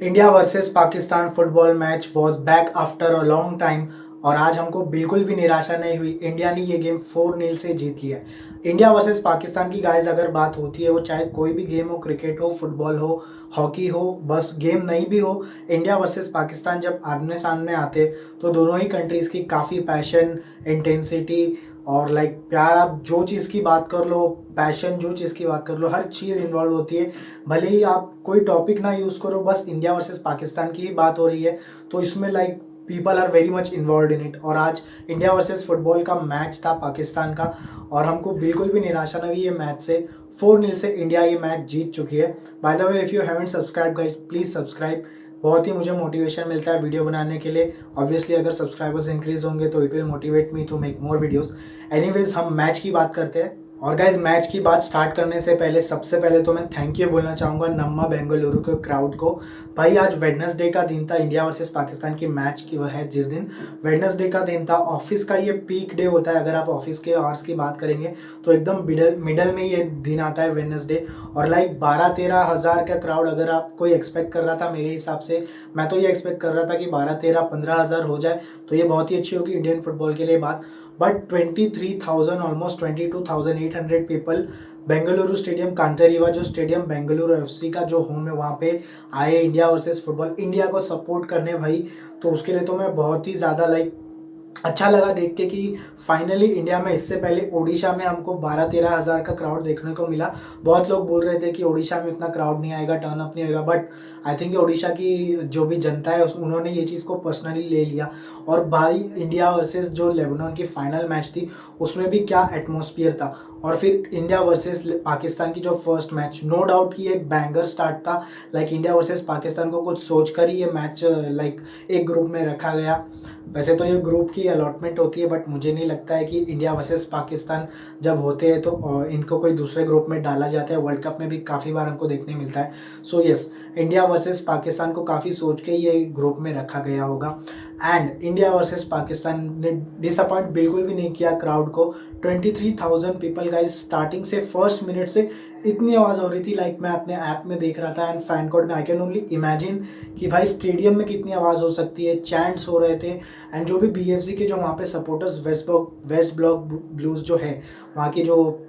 India versus Pakistan football match was back after a long time और आज हमको बिल्कुल भी निराशा नहीं हुई। इंडिया ने ये गेम 4-0 से जीत लिया। इंडिया वर्सेस पाकिस्तान की गाइस अगर बात होती है, वो चाहे कोई भी गेम हो, क्रिकेट हो, फुटबॉल हो, हॉकी हो, बस गेम नहीं भी हो, इंडिया वर्सेस पाकिस्तान जब आमने सामने आते तो दोनों ही कंट्रीज़ की काफ़ी पैशन, इंटेंसिटी और लाइक प्यार, आप जो चीज़ की बात कर लो, पैशन जो चीज़ की बात कर लो, हर चीज़ इन्वॉल्व होती है। भले ही आप कोई टॉपिक ना यूज़ करो, बस इंडिया वर्सेस पाकिस्तान की ही बात हो रही है, तो इसमें like people are very much involve in it. और आज इंडिया वर्सेस फुटबॉल का मैच था पाकिस्तान का, और हमको बिल्कुल भी निराशा नहीं हुई ये मैच से। 4-0 से इंडिया ये मैच जीत चुकी है। By the way, if you haven't subscribe guys, please subscribe. बहुत ही मुझे मोटिवेशन मिलता है वीडियो बनाने के लिए। ऑब्वियसली अगर सब्सक्राइबर्स इंक्रीज होंगे तो it will motivate me to make more videos. Anyways, हम मैच की बात करते हैं। और गाइज, मैच की बात स्टार्ट करने से पहले सबसे पहले तो मैं थैंक यू बोलना चाहूँगा नम्मा बेंगलुरु के क्राउड को। भाई, आज वेडनेसडे का दिन था, इंडिया वर्सेस पाकिस्तान की मैच की वह है जिस दिन वेडनेसडे का दिन था। ऑफिस का ये पीक डे होता है, अगर आप ऑफिस के आवर्स की बात करेंगे तो एकदम मिडल में ये दिन आता है वेडनेसडे। और लाइक 12-13 हज़ार का क्राउड अगर आप कोई एक्सपेक्ट कर रहा था, मेरे हिसाब से मैं तो ये एक्सपेक्ट कर रहा था कि 12-13-15 हज़ार हो जाए तो ये बहुत ही अच्छी होगी इंडियन फुटबॉल के लिए बात। But 23,000, almost 22,800 people Bengaluru stadium, Kanteerava जो स्टेडियम बेंगलुरु एफसी का जो होम है, वहाँ पे आए इंडिया वर्सेस फुटबॉल, इंडिया को सपोर्ट करने भाई। तो उसके लिए तो मैं बहुत ही ज़्यादा लाइक अच्छा लगा देख के कि फाइनली इंडिया में, इससे पहले ओडिशा में हमको 12-13 हज़ार का क्राउड देखने को मिला। बहुत लोग बोल रहे थे कि ओडिशा में इतना क्राउड नहीं आएगा, टर्न अप नहीं होगा, बट आई थिंक ओडिशा की जो भी जनता है उन्होंने ये चीज़ को पर्सनली ले लिया। और भाई, इंडिया वर्सेस जो लेबनान की फाइनल मैच थी, उसमें भी क्या एटमॉस्फियर था। और फिर इंडिया वर्सेस पाकिस्तान की जो फर्स्ट मैच, नो डाउट कि एक बैंगर स्टार्ट था। लाइक इंडिया वर्सेस पाकिस्तान को कुछ सोच कर ही ये मैच लाइक एक ग्रुप में रखा गया। वैसे तो ये ग्रुप की अलॉटमेंट होती है, बट मुझे नहीं लगता है कि इंडिया वर्सेस पाकिस्तान जब होते हैं तो इनको कोई दूसरे ग्रुप में डाला जाता है। वर्ल्ड कप में भी काफ़ी बार हमको देखने मिलता है। So yes, India versus Pakistan को काफ़ी सोच के ये ग्रुप में रखा गया होगा। एंड इंडिया वर्सेस पाकिस्तान ने डिसअपॉइंट बिल्कुल भी नहीं किया क्राउड को। 23,000 पीपल गाइज, स्टार्टिंग से फर्स्ट मिनट से इतनी आवाज़ हो रही थी। लाइक मैं अपने ऐप में देख रहा था एंड फैन कोड में, आई कैन ओनली इमेजिन कि भाई स्टेडियम में कितनी आवाज़ हो सकती है। चैंट्स हो रहे थे। एंड जो भी बीएफसी के जो वहाँ पे सपोर्टर्स, वेस्ट ब्लॉक ब्लूज जो है, वहाँ की जो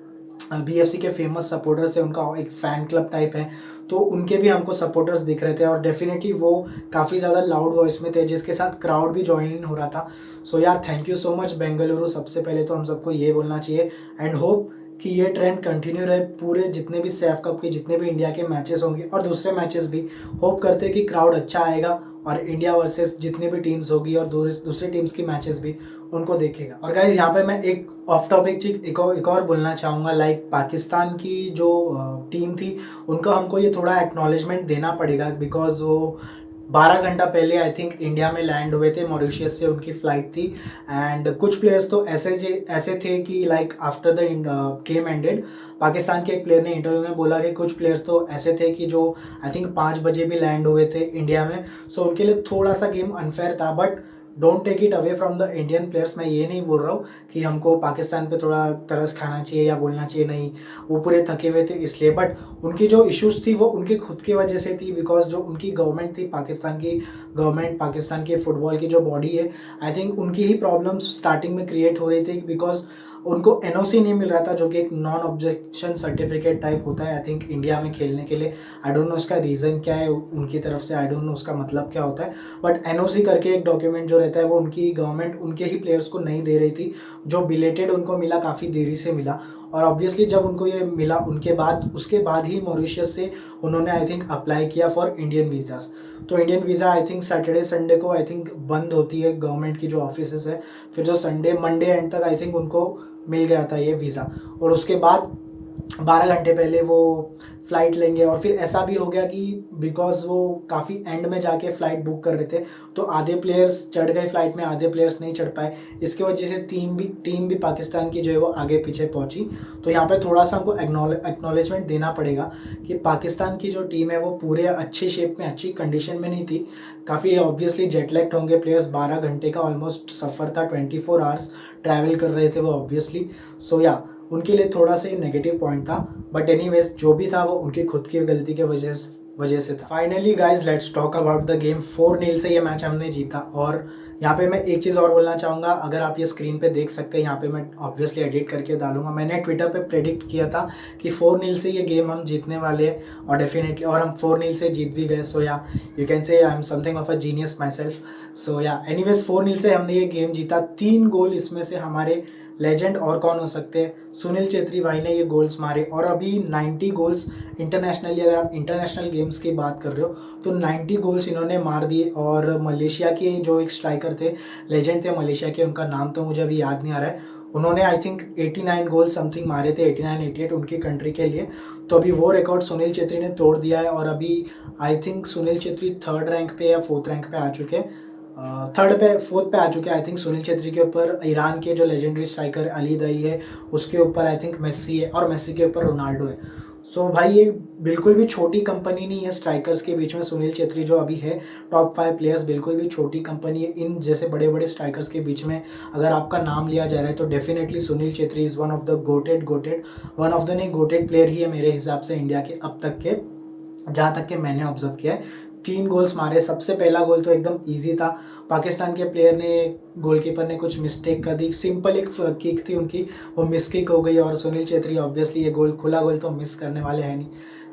बीएफसी के फेमस सपोर्टर्स है, उनका एक फ़ैन क्लब टाइप है, तो उनके भी हमको सपोर्टर्स दिख रहे थे। और डेफिनेटली वो काफ़ी ज़्यादा लाउड वॉइस में थे, जिसके साथ क्राउड भी ज्वाइन इन हो रहा था। सो यार, thank you so much Bengaluru, सबसे पहले तो हम सबको ये बोलना चाहिए। एंड होप कि ये ट्रेंड कंटिन्यू रहे, पूरे जितने भी सैफ कप के जितने भी इंडिया के मैचेस होंगे और दूसरे मैचेस भी, होप करते हैं कि क्राउड अच्छा आएगा और इंडिया वर्सेस जितनी भी टीम्स होगी और दूसरे टीम्स की मैचेस भी उनको देखेगा। और गाइज, यहाँ पे मैं एक ऑफ टॉपिक चीज एक और बोलना चाहूँगा। लाइक पाकिस्तान की जो टीम थी, उनको हमको ये थोड़ा एक्नॉलेजमेंट देना पड़ेगा, बिकॉज वो 12 घंटा पहले आई थिंक इंडिया में लैंड हुए थे, मॉरिशियस से उनकी फ़्लाइट थी। एंड कुछ प्लेयर्स तो ऐसे थे कि like after the game ended, Pakistan के एक प्लेयर ने इंटरव्यू में बोला कि कुछ प्लेयर्स तो ऐसे थे कि जो आई थिंक 5 बजे भी लैंड हुए थे इंडिया में। सो उनके लिए थोड़ा सा गेम अनफेयर था, but don't take it away from the Indian players. मैं ये नहीं बोल रहा हूँ कि हमको पाकिस्तान पे थोड़ा तरस खाना चाहिए या बोलना चाहिए नहीं, वो पूरे थके हुए थे इसलिए। बट उनकी जो इश्यूज थी वो उनकी खुद की वजह से थी, बिकॉज जो उनकी गवर्नमेंट थी, पाकिस्तान की गवर्नमेंट, पाकिस्तान के फुटबॉल की जो बॉडी है, आई थिंक उनकी ही प्रॉब्लम्स स्टार्टिंग में क्रिएट हो रही थी, बिकॉज उनको एनओसी नहीं मिल रहा था, जो कि एक नॉन ऑब्जेक्शन सर्टिफिकेट टाइप होता है आई थिंक इंडिया में खेलने के लिए। आई डोंट नो इसका रीज़न क्या है उनकी तरफ से, आई डोंट नो उसका मतलब क्या होता है, बट एनओसी करके एक डॉक्यूमेंट जो रहता है, वो उनकी गवर्नमेंट उनके ही प्लेयर्स को नहीं दे रही थी। जो बिलेटेड उनको मिला, काफ़ी देरी से मिला। और ऑब्वियसली जब उनको ये मिला, उनके बाद उसके बाद ही मॉरिशियस से उन्होंने आई थिंक अप्लाई किया फॉर इंडियन वीज़ास। तो Indian visa I think Saturday Sunday को आई थिंक बंद होती है गवर्नमेंट की जो ऑफिस है। फिर जो संडे मंडे एंड तक आई थिंक उनको मिल गया था ये वीज़ा। और उसके बाद 12 घंटे पहले वो फ़्लाइट लेंगे। और फिर ऐसा भी हो गया कि बिकॉज वो काफ़ी एंड में जाके फ़्लाइट बुक कर रहे थे, तो आधे प्लेयर्स चढ़ गए फ़्लाइट में, आधे प्लेयर्स नहीं चढ़ पाए। इसकी वजह से टीम भी पाकिस्तान की जो है वो आगे पीछे पहुंची। तो यहाँ पे थोड़ा सा हमको एक्नॉलेजमेंट देना पड़ेगा कि पाकिस्तान की जो टीम है वो पूरे अच्छी शेप में, अच्छी कंडीशन में नहीं थी। काफ़ी ऑब्वियसली जेटलैक्ड होंगे प्लेयर्स, 12 घंटे का ऑलमोस्ट सफ़र था, 24 आवर्स ट्रैवल कर रहे थे वो ऑब्वियसली। सो या, उनके लिए थोड़ा सा नेगेटिव पॉइंट था। बट एनीवेज, जो भी था वो उनकी खुद की गलती के वजह वजह से था। Finally guys let's talk about the game. 4-0 से ये मैच हमने जीता। और यहाँ पे मैं एक चीज़ और बोलना चाहूँगा, अगर आप ये स्क्रीन पे देख सकते हैं, यहाँ पे मैं ऑब्वियसली एडिट करके डालूंगा, मैंने ट्विटर पे प्रेडिक्ट किया था कि 4-0 से ये गेम हम जीतने वाले हैं और डेफिनेटली, और हम 4-0 से जीत भी गए। सो या you can say I am something of a genius myself. So yeah anyways 4-0 से हमने ये गेम जीता। 3 गोल इसमें से हमारे लेजेंड और कौन हो सकते हैं, सुनील चेत्री भाई ने ये गोल्स मारे। और अभी 90 गोल्स इंटरनेशनली, अगर आप इंटरनेशनल गेम्स की बात कर रहे हो तो 90 गोल्स इन्होंने मार दिए। और मलेशिया के जो एक स्ट्राइकर थे, लेजेंड थे मलेशिया के, उनका नाम तो मुझे अभी याद नहीं आ रहा है, उन्होंने आई थिंक 89 गोल समथिंग मारे थे, 89-88 उनकी कंट्री के लिए। तो अभी वो रिकॉर्ड सुनील चेत्री ने तोड़ दिया है। और अभी I think Sunil Chhetri 3rd rank पे या 4th रैंक पे आ चुके हैं, 4th पे आ चुके हैं आई थिंक। सुनील छेत्री के ऊपर ईरान के जो लेजेंडरी स्ट्राइकर अली दही है, उसके ऊपर आई थिंक मेस्सी है, और मेस्सी के ऊपर रोनाल्डो है। सो भाई ये बिल्कुल भी छोटी कंपनी नहीं है स्ट्राइकर्स के बीच में। सुनील छेत्री जो अभी है टॉप 5 प्लेयर्स, बिल्कुल भी छोटी कंपनी है इन जैसे बड़े बड़े स्ट्राइकर्स के बीच में। अगर आपका नाम लिया जा रहा है तो definitely Sunil Chhetri is one of the one of the नहीं गोटेड प्लेयर ही है मेरे हिसाब से इंडिया के अब तक के, जहाँ तक कि मैंने ऑब्जर्व किया है। 3 गोल्स मारे। सबसे पहला गोल तो एकदम इजी था, पाकिस्तान के प्लेयर ने, गोलकीपर ने कुछ मिस्टेक कर दी, सिंपल एक किक थी उनकी, वो मिस किक हो गई। और सुनील छेत्री ऑब्वियसली ये गोल, खुला गोल तो मिस करने वाले हैं नहीं।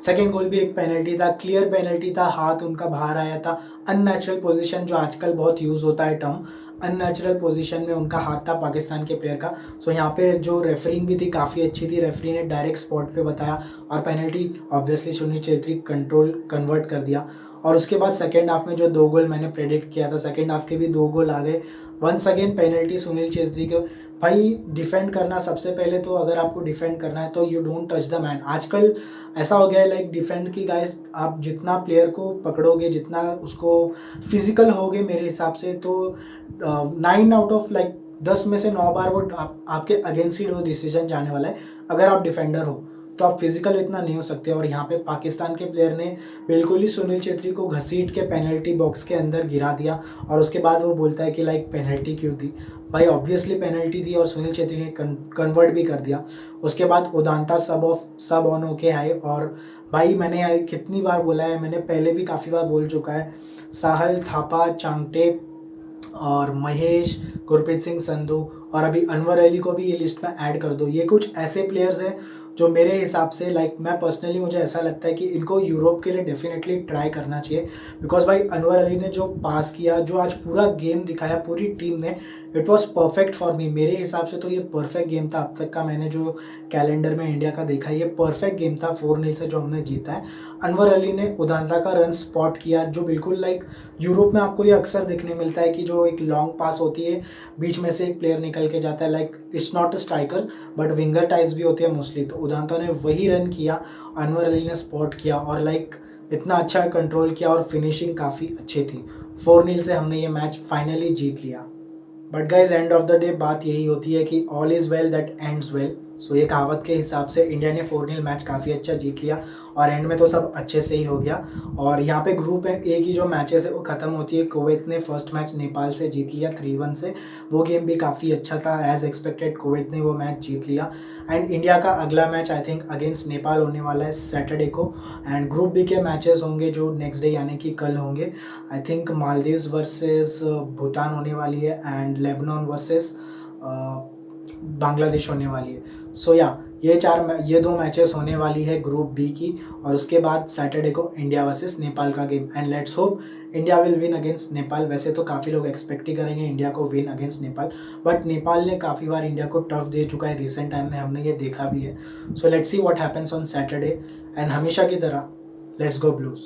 सेकेंड गोल भी एक पेनल्टी था, क्लियर पेनल्टी था, हाथ उनका बाहर आया था, अननेचुरल पोजीशन, जो आजकल बहुत यूज़ होता है टर्म, अननेचुरल पोजीशन में उनका हाथ था पाकिस्तान के प्लेयर का। सो यहाँ पे जो रेफरिंग भी थी काफ़ी अच्छी थी, रेफरी ने डायरेक्ट स्पॉट पे बताया और penalty obviously Sunil Chhetri convert कर दिया। और उसके बाद सेकेंड हाफ में जो 2 गोल मैंने प्रेडिक्ट किया था, सेकेंड हाफ के भी 2 गोल आ गए। Once again penalty Sunil Chhetri के। भाई डिफेंड करना, सबसे पहले तो अगर आपको डिफेंड करना है तो you don't touch the man. आजकल ऐसा हो गया है लाइक डिफेंड की गाइस, आप जितना प्लेयर को पकड़ोगे, जितना उसको फिजिकल होगे मेरे हिसाब से, तो 9 आउट ऑफ लाइक 10 में से 9 बार वो आपके अगेंस्ट ही वो डिसीजन जाने वाला है। अगर आप डिफेंडर हो तो आप फिजिकल इतना नहीं हो सकते। और यहाँ पे पाकिस्तान के प्लेयर ने बिल्कुल ही सुनील छेत्री को घसीट के पेनल्टी बॉक्स के अंदर गिरा दिया। और उसके बाद वो बोलता है कि लाइक पेनल्टी क्यों दी। भाई ऑब्वियसली पेनल्टी दी और सुनील छेत्री ने कन्वर्ट भी कर दिया। उसके बाद उदांता सब ऑन होके आए। और भाई मैंने कितनी बार बोला है, मैंने पहले भी काफ़ी बार बोल चुका है, साहल थापा, चांगटे और महेश, गुरप्रीत सिंह संधू और अभी अनवर अली को भी ये लिस्ट में ऐड कर दो। ये कुछ ऐसे प्लेयर्स हैं जो मेरे हिसाब से लाइक मैं पर्सनली, मुझे ऐसा लगता है कि इनको यूरोप के लिए डेफिनेटली ट्राई करना चाहिए। बिकॉज भाई अनवर अली ने जो पास किया, जो आज पूरा गेम दिखाया पूरी टीम ने, it was perfect for me. मेरे हिसाब से तो ये परफेक्ट गेम था अब तक का, मैंने जो कैलेंडर में इंडिया का देखा, ये परफेक्ट गेम था 4-0 से जो हमने जीता है। अनवर अली ने उदांता का रन स्पॉट किया, जो बिल्कुल लाइक यूरोप में आपको ये अक्सर देखने मिलता है कि जो एक लॉन्ग पास होती है, बीच में से एक प्लेयर निकल के जाता है, like it's not a striker but winger types भी होती है मोस्टली। तो उदांता ने वही रन किया, अनवर अली ने स्पॉट किया और लाइक इतना अच्छा कंट्रोल किया और फिनिशिंग काफ़ी अच्छी थी। 4-0 से हमने ये मैच फाइनली जीत लिया। But guys end of the day बात यही होती है कि all is well that ends well. So ये कहावत के हिसाब से इंडिया ने 4-0 मैच काफ़ी अच्छा जीत लिया और एंड में तो सब अच्छे से ही हो गया। और यहाँ पे ग्रुप ए की जो मैचेस है वो ख़त्म होती है। कुवैत ने फर्स्ट मैच नेपाल से जीत लिया 3-1 से, वो गेम भी काफ़ी अच्छा था। एज एक्सपेक्टेड कुवैत ने वो मैच जीत लिया। एंड इंडिया का अगला match I think against Nepal होने वाला है सैटरडे को। एंड ग्रुप बी के मैचेस होंगे जो नेक्स्ट डे यानी कि कल होंगे। I think Maldives versus Bhutan होने वाली है एंड लेबनान वर्सेस बांग्लादेश होने वाली है। सो या ये 2 मैचेस होने वाली है ग्रुप बी की। और उसके बाद सैटरडे को इंडिया वर्सेस नेपाल का game. And let's hope India will win against Nepal. वैसे तो काफ़ी लोग एक्सपेक्ट ही करेंगे इंडिया को win against Nepal, but Nepal ने काफ़ी बार इंडिया को टफ दे चुका है रिसेंट टाइम में, हमने ये देखा भी है। So let's see what happens on Saturday and हमेशा की तरह लेट्स गो ब्लूज।